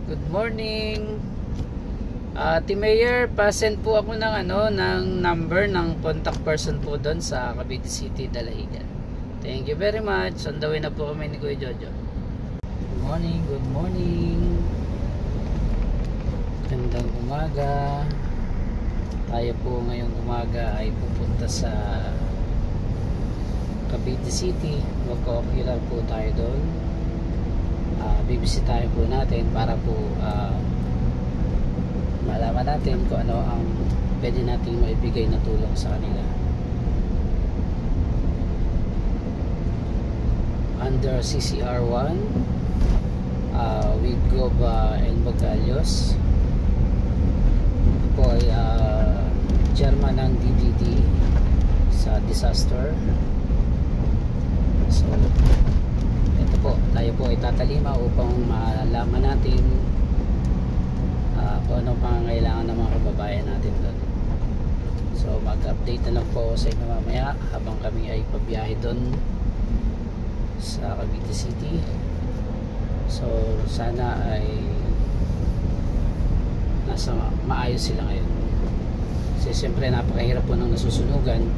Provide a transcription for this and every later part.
Good morning. Team Mayor, pa-send po ako ng number ng contact person po doon sa Cavite City, Dalahigan. Thank you very much. On the way na po kami ni Kuya Jojo. Good morning, good morning. Gandang umaga. Tayo po ngayong umaga ay pupunta sa Cavite City. Magko-ocular po tayo doon. Bibisitahin po natin para po malaman natin kung ano ang pwede nating maibigay na tulong sa kanila. Under CCR1 with Gova and Bagalyos. Ito po ay chairman ng DDD sa disaster. So ito po, tayo po ay tatalima upang malaman natin kung ano pangangailangan ng mga kababayan natin doon. So mag-update na lang po sa inyo mamaya habang kami ay pabiyahe doon sa Cavite City. So sana ay nasa maayos sila ngayon. Kasi siyempre napakahirap po ng nasusunugan.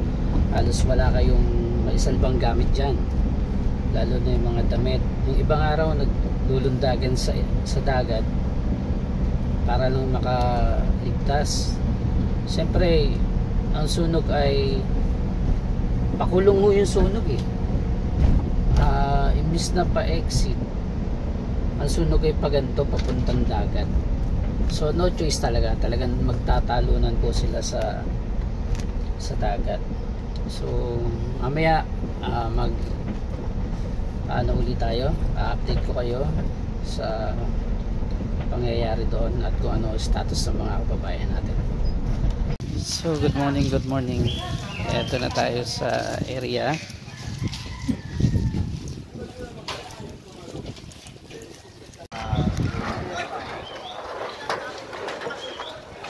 Halos wala kayong maisalbang gamit dyan, lalo na yung mga damit. Yung ibang araw naglulundagan sa dagat para lang makaligtas. Siyempre ang sunog ay pakulong mo yung sunog imbis na pa-exit, ang sunog ay paganto papuntang dagat. So no choice talagang magtatalunan po sila sa dagat. So mamaya ulit tayo, update ko kayo sa pangyayari doon at kung ano status ng mga kababayan natin. So good morning. Eto na tayo sa area.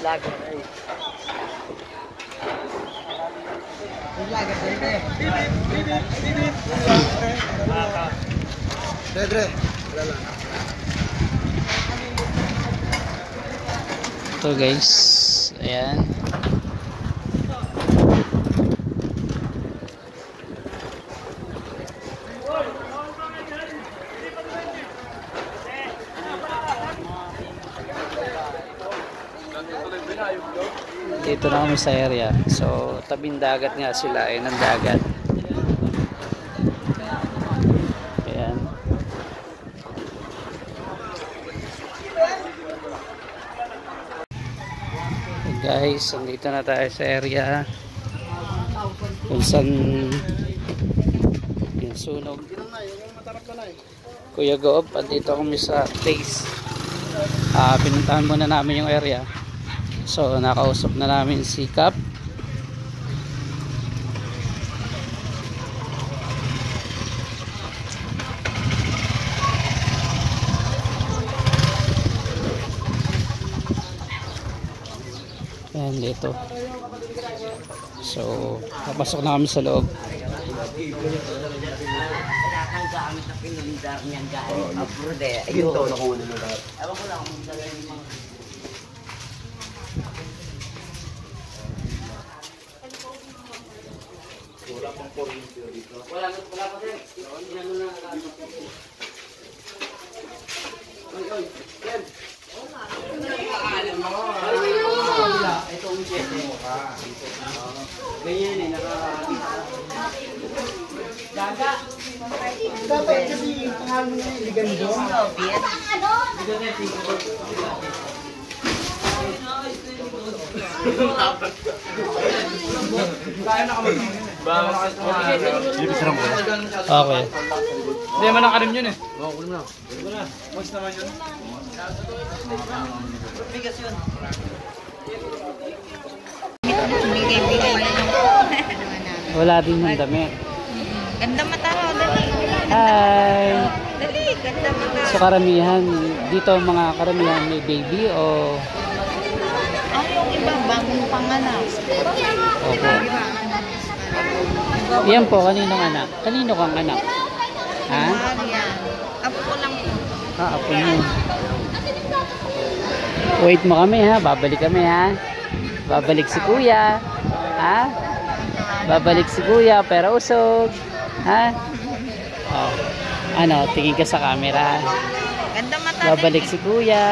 Laga ay. Laga dito. Dre. Ito guys, ayan. Dito na kami sa area. So tabing dagat nga sila ay ng dagat. Ayan. Okay guys, andito na tayo sa area kung saan yung sunog. Kuya Goob, andito kami sa place. Pinuntahan muna namin yung area. So nakausap na namin si Cap. Ayan dito. So papasok na kami sa loob. Kailangan gamit na pinulidar niyan galing abroad Ayun to, nakuha nila lahat. Ewan ko lang kung talaga yung mga... Wala pang kuryente dito. Wala pa sir. Yan mo na Oy, Ken. Ito ang jet mo ka. Ganyan Daga. Dapat kasi pangalan niya Ligando. Kaya na kami. Okay. Hindi man ang karim yun Oo, kulim na. Mas naman yun. Bigas yun. Wala din ng damit. Ganda mata mo, dali. Hi. Dali, ganda mata. So karamihan dito, mga karamihan may baby o Yung iba bagong panganak. opo. Yan po, kaninong anak? Kanino kang anak? Ha? Yan. Apo ko lang po. Apo mo. Wait mo kami ha. Babalik kami ha. Babalik si kuya. Ha? Babalik si kuya pero usog. Ha? Oh. Ano, tingin ka sa camera. Ganda mata. Babalik si kuya.